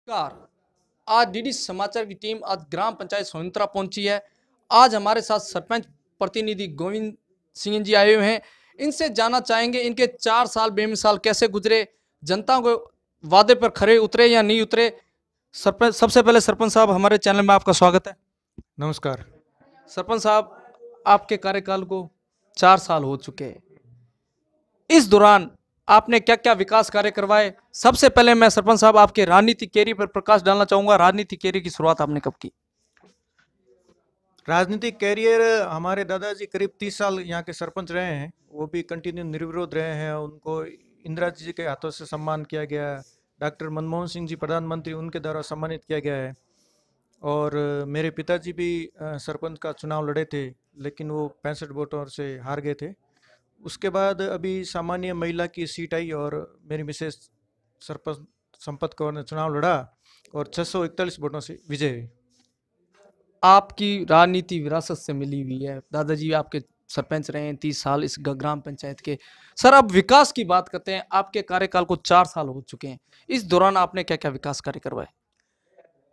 नमस्कार। आज डीडी समाचार की टीम आज ग्राम पंचायत सोइंत्रा पहुंची है। आज हमारे साथ सरपंच प्रतिनिधि गोविंद सिंह जी आए हुए हैं। इनसे जानना चाहेंगे इनके 4 साल बेमिसाल कैसे गुजरे, जनता को वादे पर खरे उतरे या नहीं उतरे। सरपंच, सबसे पहले सरपंच साहब, हमारे चैनल में आपका स्वागत है। नमस्कार। सरपंच साहब, आपके कार्यकाल को 4 साल हो चुके हैं। इस दौरान आपने क्या क्या विकास कार्य करवाए? सबसे पहले मैं सरपंच साहब आपके राजनीति कैरियर पर प्रकाश डालना चाहूंगा। राजनीति कैरियर की शुरुआत आपने कब की? राजनीतिक कैरियर हमारे दादाजी करीब 30 साल यहाँ के सरपंच रहे हैं। वो भी कंटिन्यू निर्विरोध रहे हैं। उनको इंदिरा जी के हाथों से सम्मान किया गया। डॉक्टर मनमोहन सिंह जी प्रधानमंत्री, उनके द्वारा सम्मानित किया गया है। और मेरे पिताजी भी सरपंच का चुनाव लड़े थे, लेकिन वो 65 वोटों से हार गए थे। उसके बाद अभी सामान्य महिला की सीट आई और मेरी मिसेस सरपंच संपत कौर ने चुनाव लड़ा और 641 वोटों से विजय हुई। आपकी राजनीति विरासत से मिली हुई है। दादाजी आपके सरपंच रहे हैं 30 साल इस ग्राम पंचायत के। सर, अब विकास की बात करते हैं। आपके कार्यकाल को 4 साल हो चुके हैं। इस दौरान आपने क्या क्या विकास कार्य करवाए?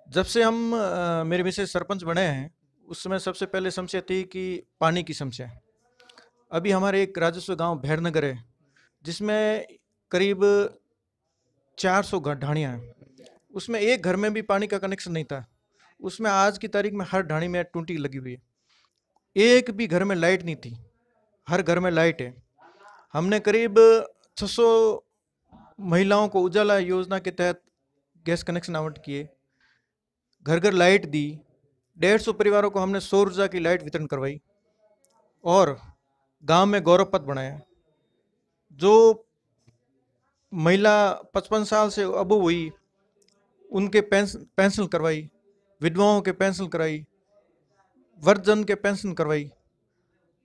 जब से हम मेरे मिसेस सरपंच बने हैं, उस समय सबसे पहले समस्या थी कि पानी की समस्या। अभी हमारे एक राजस्व गांव भैरनगर है, जिसमें करीब 400 ढाणियाँ हैं। उसमें एक घर में भी पानी का कनेक्शन नहीं था। उसमें आज की तारीख में हर ढाणी में टूटी लगी हुई है। एक भी घर में लाइट नहीं थी, हर घर में लाइट है। हमने करीब 600 महिलाओं को उजाला योजना के तहत गैस कनेक्शन आवंटित किए, घर घर लाइट दी। 150 परिवारों को हमने सौर ऊर्जा की लाइट वितरण करवाई और गांव में गौरव पथ बनाया। जो महिला 55 साल से अब हुई, उनके पेंशन करवाई, विधवाओं के पेंशन कराई, वृद्धजन के पेंशन करवाई।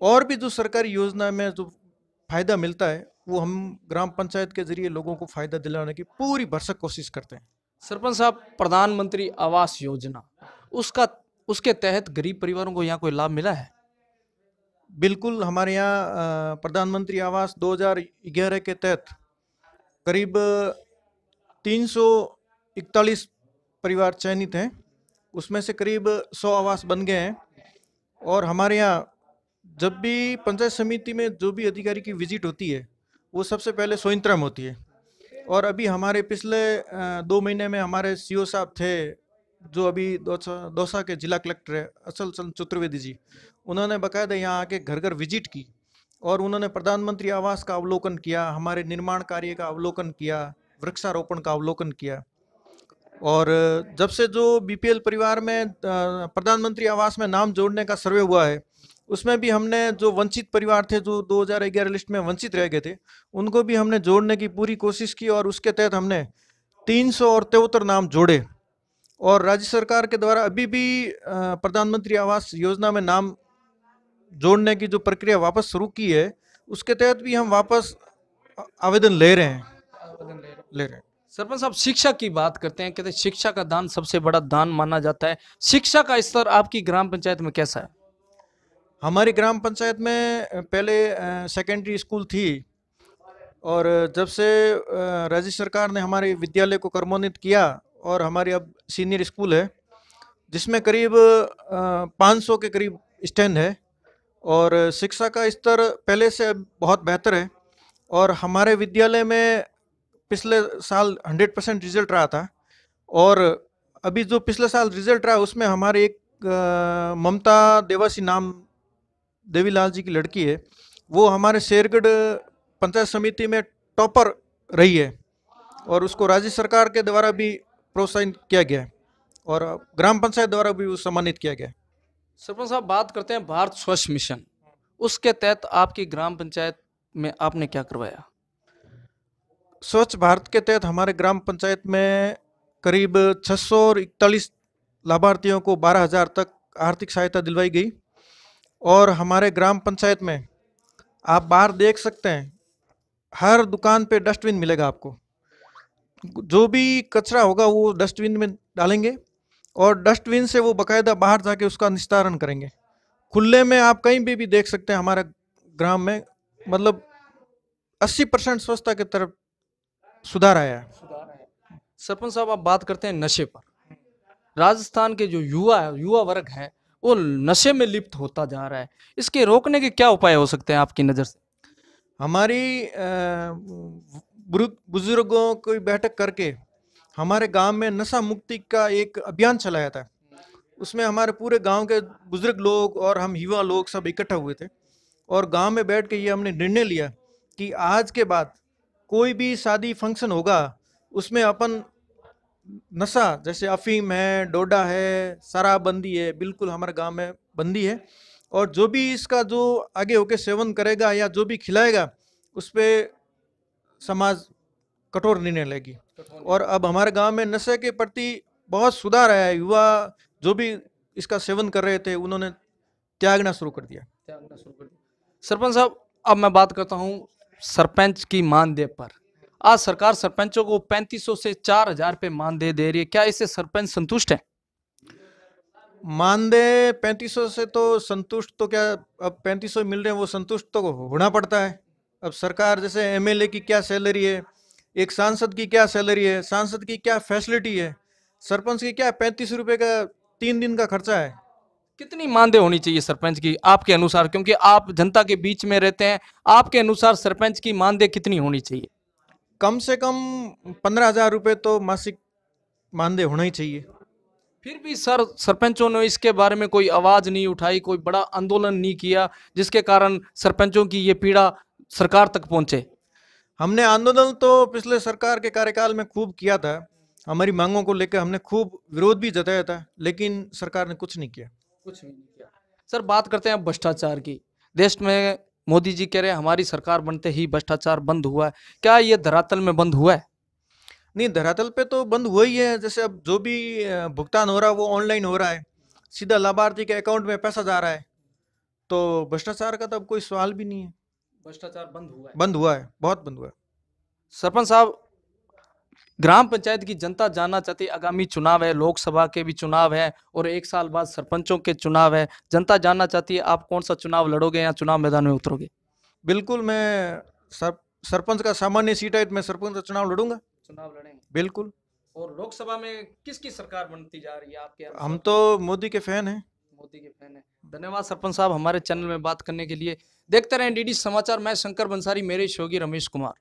और भी जो सरकारी योजना में जो फायदा मिलता है, वो हम ग्राम पंचायत के जरिए लोगों को फायदा दिलाने की पूरी भरसक कोशिश करते हैं। सरपंच साहब, प्रधानमंत्री आवास योजना, उसका उसके तहत गरीब परिवारों को यहाँ कोई लाभ मिला है? बिल्कुल, हमारे यहाँ प्रधानमंत्री आवास 2011 के तहत करीब 341 परिवार चयनित हैं। उसमें से करीब 100 आवास बन गए हैं। और हमारे यहाँ जब भी पंचायत समिति में जो भी अधिकारी की विजिट होती है, वो सबसे पहले सोइंत्रा में होती है। और अभी हमारे पिछले 2 महीने में हमारे सीओ साहब थे, जो अभी दौसा के जिला कलेक्टर है, अचल चंद चतुर्वेदी जी। उन्होंने बाकायदा यहाँ आके घर घर विजिट की और उन्होंने प्रधानमंत्री आवास का अवलोकन किया, हमारे निर्माण कार्य का अवलोकन किया, वृक्षारोपण का अवलोकन किया। और जब से जो बीपीएल परिवार में प्रधानमंत्री आवास में नाम जोड़ने का सर्वे हुआ है, उसमें भी हमने जो वंचित परिवार थे, जो 2011 लिस्ट में वंचित रह गए थे, उनको भी हमने जोड़ने की पूरी कोशिश की और उसके तहत हमने 373 नाम जोड़े। और राज्य सरकार के द्वारा अभी भी प्रधानमंत्री आवास योजना में नाम जोड़ने की जो प्रक्रिया वापस शुरू की है, उसके तहत भी हम वापस आवेदन ले रहे हैं। सरपंच साहब, शिक्षा की बात करते हैं। कहते हैं शिक्षा का दान सबसे बड़ा दान माना जाता है। शिक्षा का स्तर आपकी ग्राम पंचायत में कैसा है? हमारी ग्राम पंचायत में पहले सेकेंडरी स्कूल थी और जब से राज्य सरकार ने हमारे विद्यालय को क्रमोन्नत किया और हमारी अब सीनियर स्कूल है, जिसमें करीब 500 के करीब स्टैंड है। और शिक्षा का स्तर पहले से बहुत बेहतर है। और हमारे विद्यालय में पिछले साल 100% रिजल्ट रहा था। और अभी जो पिछले साल रिजल्ट रहा, उसमें हमारे एक ममता देवासी नाम देवीलाल जी की लड़की है, वो हमारे शेरगढ़ पंचायत समिति में टॉपर रही है और उसको राज्य सरकार के द्वारा भी प्रोत्साहित किया गया है और ग्राम पंचायत द्वारा भी सम्मानित किया गया है। सरपंच साहब, बात करते हैं भारत स्वच्छ मिशन, उसके तहत आपकी ग्राम पंचायत में आपने क्या करवाया? स्वच्छ भारत के तहत हमारे ग्राम पंचायत में करीब 641 लाभार्थियों को 12,000 तक आर्थिक सहायता दिलवाई गई। और हमारे ग्राम पंचायत में आप बाहर देख सकते हैं, हर दुकान पे डस्टबिन मिलेगा आपको। जो भी कचरा होगा वो डस्टबिन में डालेंगे और डस्टबिन से वो बाकायदा बाहर जाके उसका निस्तारण करेंगे। खुले में आप कहीं भी देख सकते हैं हमारे ग्राम में, मतलब 80% स्वच्छता की तरफ सुधार आया है। सरपंच साहब, आप बात करते हैं नशे पर। राजस्थान के जो युवा वर्ग है वो नशे में लिप्त होता जा रहा है। इसके रोकने के क्या उपाय हो सकते हैं आपकी नज़र से? हमारी बुजुर्गों की बैठक करके हमारे गांव में नशा मुक्ति का एक अभियान चलाया था। उसमें हमारे पूरे गांव के बुजुर्ग लोग और हम युवा लोग सब इकट्ठा हुए थे और गांव में बैठ के ये हमने निर्णय लिया कि आज के बाद कोई भी शादी फंक्शन होगा उसमें अपन नशा जैसे अफीम है, डोडा है, शराबबंदी है, बिल्कुल हमारे गांव में बंदी है। और जो भी इसका जो आगे होके सेवन करेगा या जो भी खिलाएगा उस पे समाज कठोर निर्णय लेगी। और अब हमारे गांव में नशे के प्रति बहुत सुधार आया है। युवा जो भी इसका सेवन कर रहे थे उन्होंने त्यागना शुरू कर दिया। सरपंच साहब, अब मैं बात करता हूँ सरपंच की मानदेय पर। आज सरकार सरपंचों को 3500 से 4000 रुपये मानदेय दे रही है। क्या इससे सरपंच संतुष्ट है? मानदेय 3500 से तो संतुष्ट तो क्या, अब 3500 मिल रहे हैं वो संतुष्ट तो होना पड़ता है। अब सरकार जैसे एमएलए की क्या सैलरी है, एक सांसद की क्या सैलरी है, सांसद की क्या फैसिलिटी है, सरपंच की क्या 35 रुपए का 3 दिन का खर्चा है। कितनी मानदेय होनी चाहिए सरपंच की आपके अनुसार, क्योंकि आप जनता के बीच में रहते हैं, आपके अनुसार सरपंच की मानदेय कितनी होनी चाहिए? कम से कम 15,000 रुपये तो मासिक मानदेय होना ही चाहिए। फिर भी सर, सरपंचों ने इसके बारे में कोई आवाज नहीं उठाई, कोई बड़ा आंदोलन नहीं किया, जिसके कारण सरपंचों की ये पीड़ा सरकार तक पहुंचे। हमने आंदोलन तो पिछले सरकार के कार्यकाल में खूब किया था। हमारी मांगों को लेकर हमने खूब विरोध भी जताया था, लेकिन सरकार ने कुछ नहीं किया। कुछ भी नहीं किया। सर, बात करते हैं भ्रष्टाचार की। देश में मोदी जी कह रहे हैं हमारी सरकार बनते ही भ्रष्टाचार बंद हुआ है। क्या ये धरातल में बंद हुआ है? नहीं, धरातल पे तो बंद हुआ ही है। जैसे अब जो भी भुगतान हो रहा है वो ऑनलाइन हो रहा है, सीधा लाभार्थी के अकाउंट में पैसा जा रहा है, तो भ्रष्टाचार का तो अब कोई सवाल भी नहीं है। भ्रष्टाचार बंद हुआ है। बंद हुआ है, बहुत बंद हुआ है। सरपंच साहब, ग्राम पंचायत की जनता जानना चाहती है, आगामी चुनाव है, लोकसभा के भी चुनाव है और 1 साल बाद सरपंचों के चुनाव है। जनता जानना चाहती है आप कौन सा चुनाव लड़ोगे या चुनाव मैदान में उतरोगे? बिल्कुल, मैं सरपंच का सामान्य सीट है, मैं सरपंच का चुनाव लड़ूंगा। चुनाव लड़ेंगे। बिल्कुल। और लोकसभा में किसकी सरकार बनती जा रही है आपके अनुसार? हम तो मोदी के फैन हैं। मोदी के फैन है। धन्यवाद सरपंच साहब हमारे चैनल में बात करने के लिए। देखते रहें डीडी समाचार। मैं शंकर बंसारी, मेरे सहयोगी रमेश कुमार।